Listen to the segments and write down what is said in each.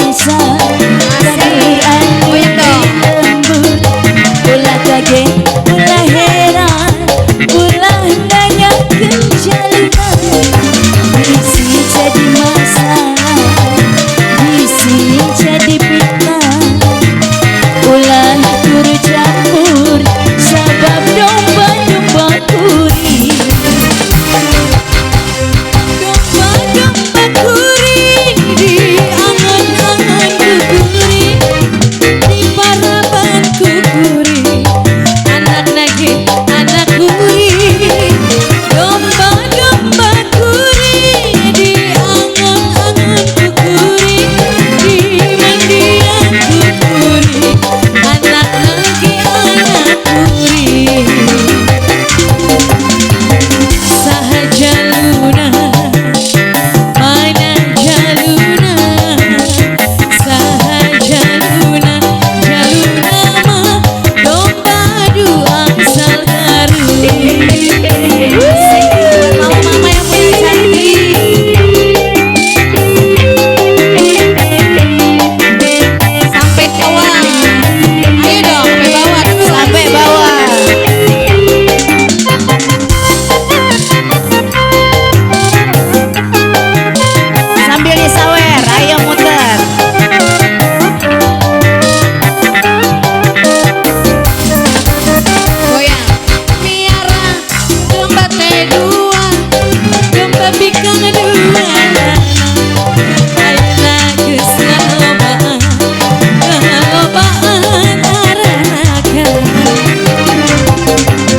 desa. Tarian lembut, ulah kaget, ulah heran, ulah nanya kenjalunan. Bisi jadi masalah, bisi jadi fitnah, ulah turu campur sebab domba-domba kuri. Domba-domba kuri di angan-angan kukuri, di paraban kukuri, anak nagih anak kuri. Domba-domba kuri di angan-angan kukuri, di mandian kukuri, anak nagih anak kuri. Sahaja luna mana jaluna, sahaja luna jaluna mah domba dua asal garu. Mama-mama yang punya cantik sampai bawah, ayo dong sampai bawah terus, sampai bawah. Sambil disawer, ayo muter. Goyang. Miara domba teh dua, domba bikang dua. Ayeuna geus ngalobaan, ngalobaan aranakan.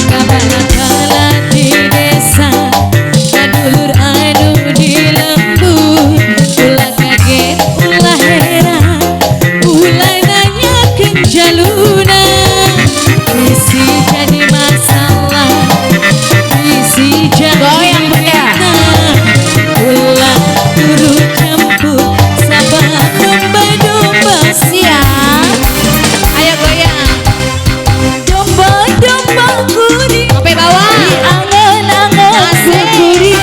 Kabalakalan di desa, kadulur anu di lembur, ulah kaget, ulah heran, ulah nanya kenjaluna. Bisi jadi masalah, bisi jadi fitnah, ulah turu campur sabab domba-domba siap. Ayo goyang. Domba-domba kuri sampai bawah, di angan-angan kukuri,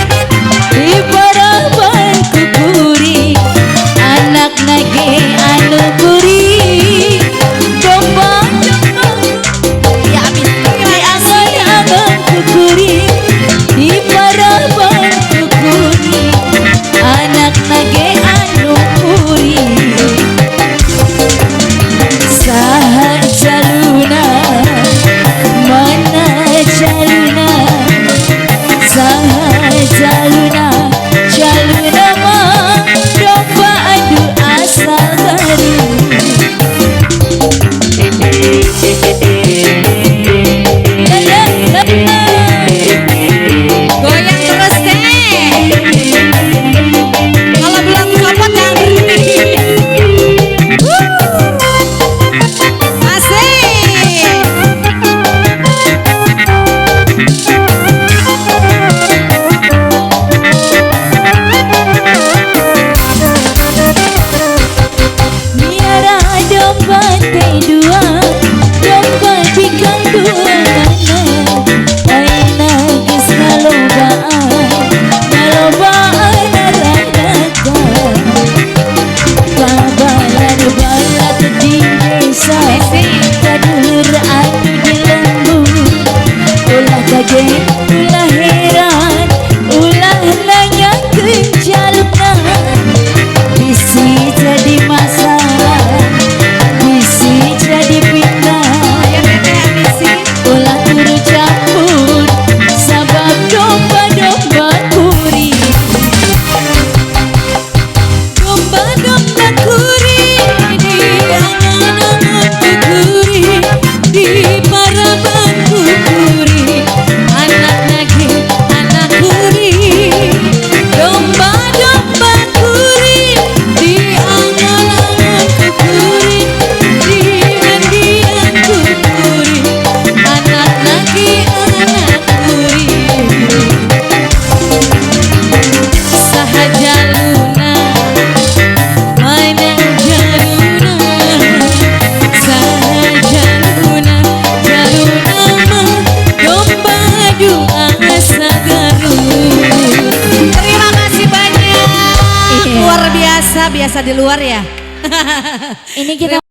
di paraban kukuri, anak nagih anu kuri. Domba-domba ya abis di angan-angan kukuri, di paraban kukuri, anak nagih anu kuri. Sahaja luna mana jaluna, sahaja luna jaluna mah domba adu asal garu. Goyang terus deh, kalau belum copot jangan berhenti. Asik. Miara domba teh dua, domba bikang dua mana. Ayeuna geus ngalobaan, ngalobaan aranakan. Kabalan balat di desa, kadulur anu di lembur, ulah kaget, ulah heran, ulah nanya kenjalunan. Bisi jadi masalah, bisi jadi fitnah, ulah turu campur sabab domba-domba kuri. Domba-domba kuri di angan-angan kukuri, di paraban kukuri, anak nagih anak kuri. Domba-domba kuri di angan-angan kukuri, di mandian kukuri, anak nagih anak kuri. Sahaja luna mana jaluna, sahaja luna jaluna mah domba dua asa garut. Terima kasih banyak. Luar biasa, biasa di luar ya. Ini kita